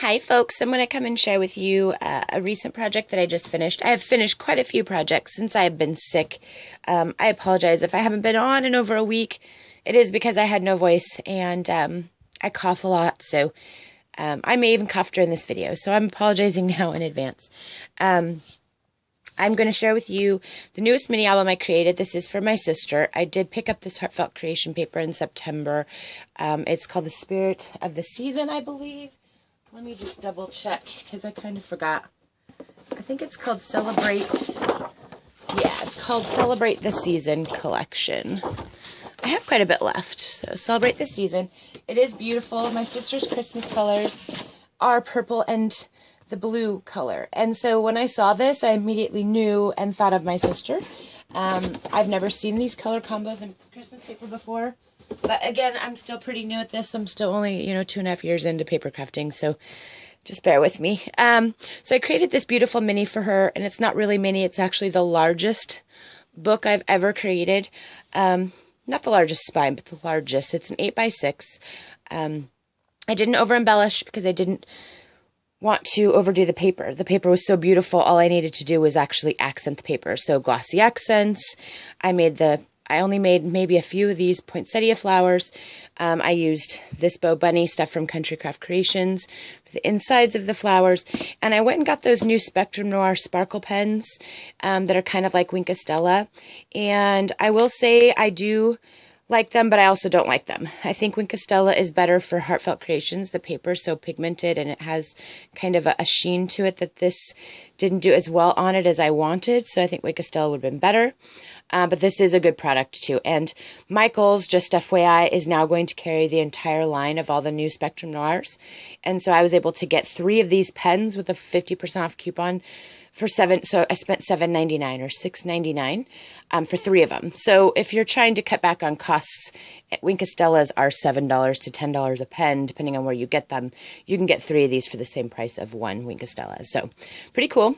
Hi folks, I'm going to come and share with you a recent project that I just finished. I have finished quite a few projects since I've been sick. I apologize if I haven't been on in over a week. It is because I had no voice and I cough a lot, so I may even cough during this video, so I'm apologizing now in advance. I'm going to share with you the newest mini album I created. This is for my sister. I did pick up this heartfelt creation paper in September. It's called The Spirit of the Season, I believe. Let me just double check because I kind of forgot. I think it's called Celebrate. Yeah, it's called Celebrate the Season Collection. I have quite a bit left, so Celebrate the Season. It is beautiful. My sister's Christmas colors are purple and the blue color. And so when I saw this, I immediately knew and thought of my sister. I've never seen these color combos in Christmas paper before. But again, I'm still pretty new at this. I'm still only, 2.5 years into paper crafting, so just bear with me. So I created this beautiful mini for her, and it's not really mini. It's actually the largest book I've ever created. Not the largest spine, but the largest. It's an 8x6. I didn't over-embellish because I didn't want to overdo the paper. The paper was so beautiful, all I needed to do was actually accent the paper. So glossy accents. I only made maybe a few of these poinsettia flowers. I used this Bow Bunny stuff from Country Craft Creations for the insides of the flowers. And I went and got those new Spectrum Noir sparkle pens that are kind of like Wink of Stella. And I will say I do like them, but I also don't like them. I think Wink of Stella is better for Heartfelt Creations. The paper is so pigmented and it has kind of a sheen to it that this didn't do as well on it as I wanted. So I think Wink of Stella would have been better. But this is a good product too. And Michael's, just FYI, is now going to carry the entire line of all the new Spectrum Noirs. And so I was able to get 3 of these pens with a 50% off coupon for so I spent $7.99 or $6.99 for 3 of them. So if you're trying to cut back on costs, Wink of Stellas are $7 to $10 a pen, depending on where you get them. You can get 3 of these for the same price of 1 Wink of Stella. So pretty cool.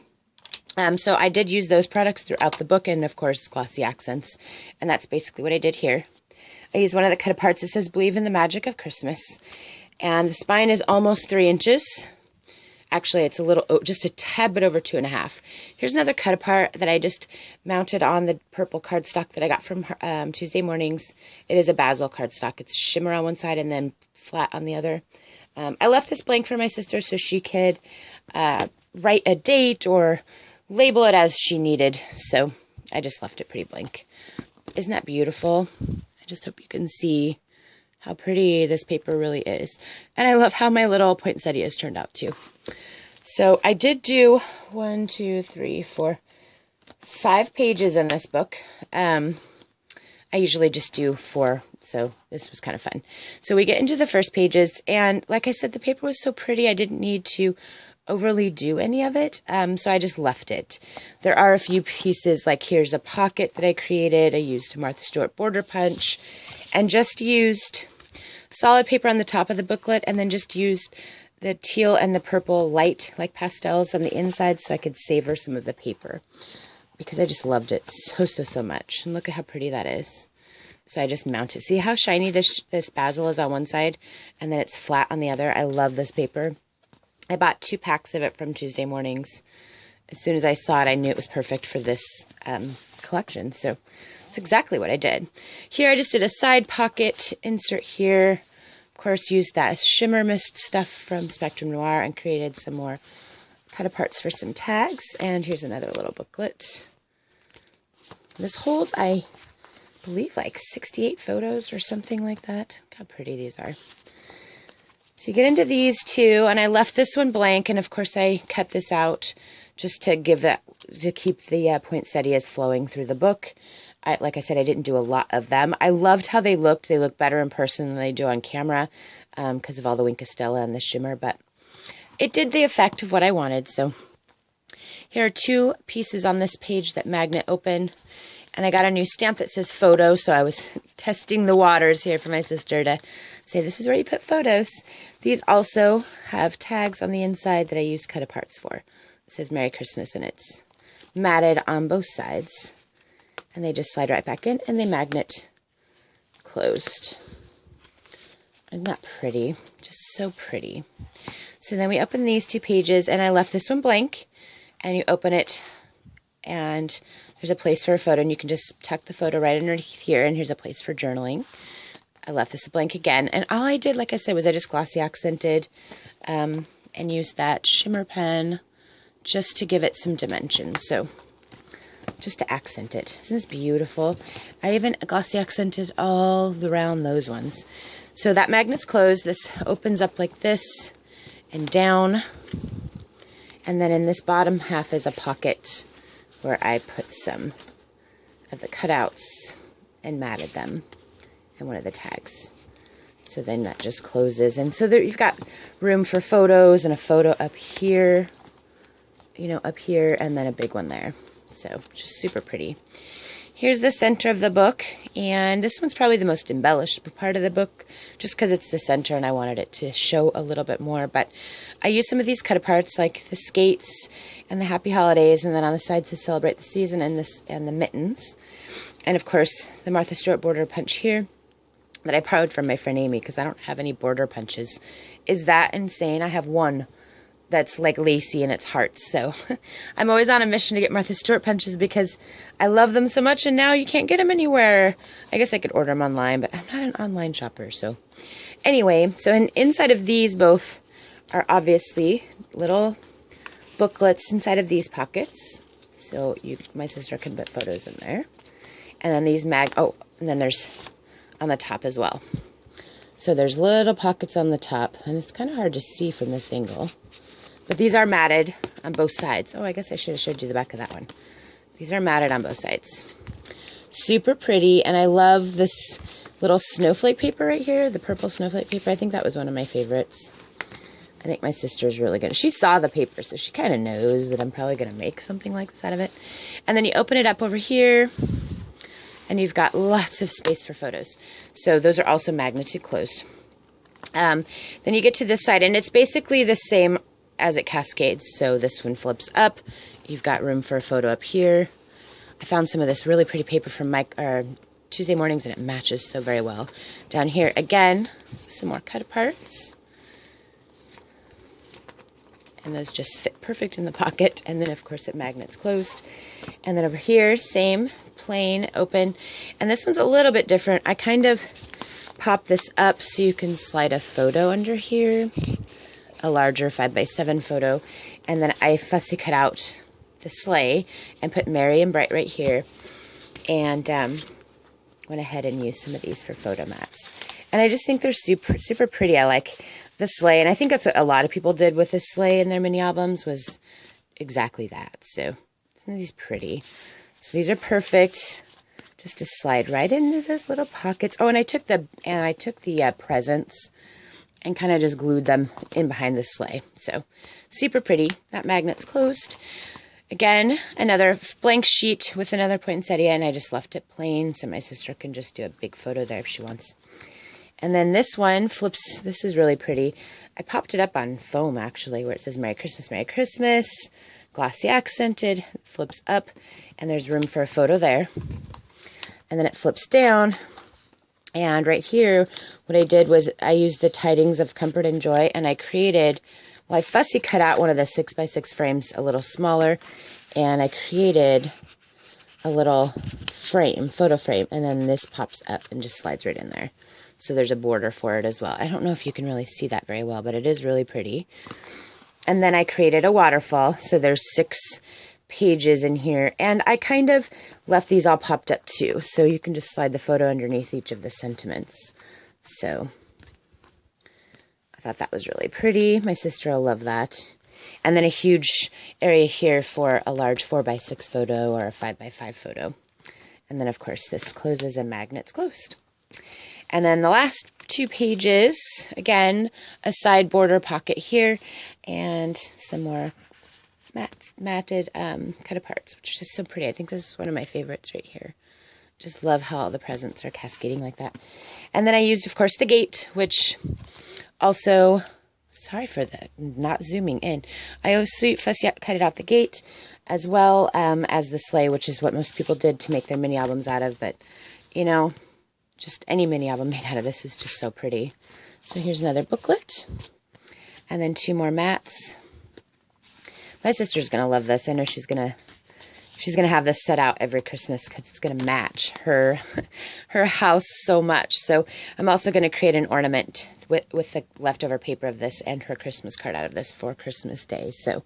So I did use those products throughout the book, and of course glossy accents, and that's basically what I did here. I used one of the cut aparts that says Believe in the Magic of Christmas, and the spine is almost 3 inches. Actually, it's just a tad bit over 2.5. Here's another cut apart that I just mounted on the purple cardstock that I got from Tuesday Mornings. It is a basil cardstock. It's shimmer on one side and then flat on the other. I left this blank for my sister so she could write a date or label it as she needed. So I just left it pretty blank. Isn't that beautiful? I just hope you can see how pretty this paper really is. And I love how my little poinsettias turned out too. So I did do 1, 2, 3, 4, 5 pages in this book. I usually just do 4, so this was kind of fun. So we get into the first pages, and like I said, the paper was so pretty I didn't need to overly do any of it, so I just left it. There are a few pieces, like here's a pocket that I created. I used Martha Stewart border punch and just used solid paper on the top of the booklet, and then just used the teal and the purple light like pastels on the inside so I could savor some of the paper because I just loved it so much. And look at how pretty that is. So I just mount it. See how shiny this basil is on one side and then it's flat on the other? I love this paper. I bought 2 packs of it from Tuesday Mornings. As soon as I saw it, I knew it was perfect for this collection. So that's exactly what I did. Here I just did a side pocket insert here. Of course, used that shimmer mist stuff from Spectrum Noir and created some more cut aparts for some tags. And here's another little booklet. This holds, I believe, like 68 photos or something like that. Look how pretty these are. So you get into these 2, and I left this one blank, and of course I cut this out just to keep the poinsettias flowing through the book. Like I said, I didn't do a lot of them. I loved how they looked. They look better in person than they do on camera because of all the Wink of Stella and the shimmer, but it did the effect of what I wanted. So here are 2 pieces on this page that magnet open. And I got a new stamp that says photo, so I was testing the waters here for my sister to say, this is where you put photos. These also have tags on the inside that I used cut aparts for. It says Merry Christmas, and it's matted on both sides. And they just slide right back in, and they magnet closed. Isn't that pretty? Just so pretty. So then we open these 2 pages, and I left this one blank, and you open it, and there's a place for a photo, and you can just tuck the photo right underneath here, and here's a place for journaling. I left this blank again, and all I did, like I said, was I just glossy accented and used that shimmer pen just to give it some dimension, so just to accent it. Isn't this beautiful? I even glossy accented all around those ones. So that magnet's closed. This opens up like this and down. And then in this bottom half is a pocket where I put some of the cutouts and matted them in one of the tags. So then that just closes. And so there you've got room for photos and a photo up here, you know, up here, and then a big one there. So just super pretty. Here's the center of the book, and this one's probably the most embellished part of the book, just because it's the center and I wanted it to show a little bit more. But I used some of these cut-aparts, like the skates and the Happy Holidays, and then on the sides to celebrate the season, and the mittens. And of course, the Martha Stewart border punch here that I borrowed from my friend Amy, because I don't have any border punches. Is that insane? I have one that's like lacy and it's hearts. So I'm always on a mission to get Martha Stewart punches because I love them so much, and now you can't get them anywhere. I guess I could order them online, but I'm not an online shopper. So anyway, so inside of these both are obviously little booklets inside of these pockets. So my sister can put photos in there. And then these and then there's on the top as well. So there's little pockets on the top, and it's kind of hard to see from this angle. But these are matted on both sides. Oh, I guess I should have showed you the back of that one. These are matted on both sides. Super pretty, and I love this little snowflake paper right here, the purple snowflake paper. I think that was one of my favorites. I think my sister's really good. She saw the paper, so she kind of knows that I'm probably going to make something like this out of it. And then you open it up over here, and you've got lots of space for photos. So those are also magneted closed. Then you get to this side, and it's basically the same as it cascades. So this one flips up. You've got room for a photo up here. I found some of this really pretty paper from Tuesday Mornings, and it matches so very well. Down here, again, some more cut-aparts. And those just fit perfect in the pocket. And then, of course, it magnets closed. And then over here, same, plain, open. And this one's a little bit different. I kind of pop this up so you can slide a photo under here. A larger 5x7 photo, and then I fussy cut out the sleigh and put Merry and Bright right here, and went ahead and used some of these for photo mats. And I just think they're super pretty. I like the sleigh, and I think that's what a lot of people did with the sleigh in their mini albums, was exactly that. So isn't these pretty? So these are perfect just to slide right into those little pockets. Oh, and I took the presents and kind of just glued them in behind the sleigh. So super pretty. That magnet's closed. Again, another blank sheet with another poinsettia, and I just left it plain so my sister can just do a big photo there if she wants. And then this one flips. This is really pretty. I popped it up on foam, actually, where it says Merry Christmas, glossy accented. It flips up, and there's room for a photo there. And then it flips down. And right here, what I did was I used the Tidings of Comfort and Joy, and I created, I fussy cut out one of the 6x6 frames a little smaller, and I created a little frame, photo frame, and then this pops up and just slides right in there. So there's a border for it as well. I don't know if you can really see that very well, but it is really pretty. And then I created a waterfall, so there's 6 pages in here, and I kind of left these all popped up too, so you can just slide the photo underneath each of the sentiments. So I thought that was really pretty. My sister will love that. And then a huge area here for a large 4x6 photo or a 5x5 photo. And then of course this closes and magnets closed. And then the last 2 pages, again, a side border pocket here and some more matted cut-aparts, which is just so pretty. I think this is one of my favorites right here. Just love how all the presents are cascading like that. And then I used, of course, the gate, which also, sorry for the not zooming in. I also fussy cut out the gate as well as the sleigh, which is what most people did to make their mini albums out of. But, you know, just any mini album made out of this is just so pretty. So here's another booklet. And then 2 more mats. My sister's going to love this. I know she's going to have this set out every Christmas because it's going to match her house so much. So I'm also going to create an ornament with the leftover paper of this and her Christmas card out of this for Christmas Day. So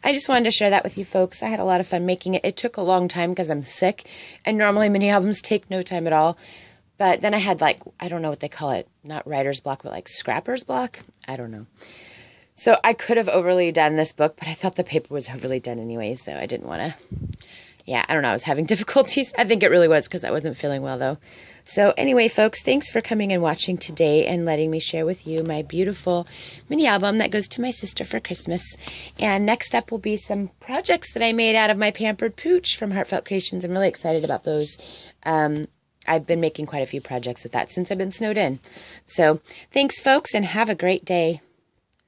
I just wanted to share that with you folks. I had a lot of fun making it. It took a long time because I'm sick, and normally mini albums take no time at all. But then I had, like, I don't know what they call it, not writer's block, but like scrapper's block. I don't know. So I could have overly done this book, but I thought the paper was overly done anyway, so I didn't want to. Yeah, I don't know. I was having difficulties. I think it really was because I wasn't feeling well, though. So anyway, folks, thanks for coming and watching today and letting me share with you my beautiful mini album that goes to my sister for Christmas. And next up will be some projects that I made out of my Pampered Pooch from Heartfelt Creations. I'm really excited about those. I've been making quite a few projects with that since I've been snowed in. So thanks, folks, and have a great day.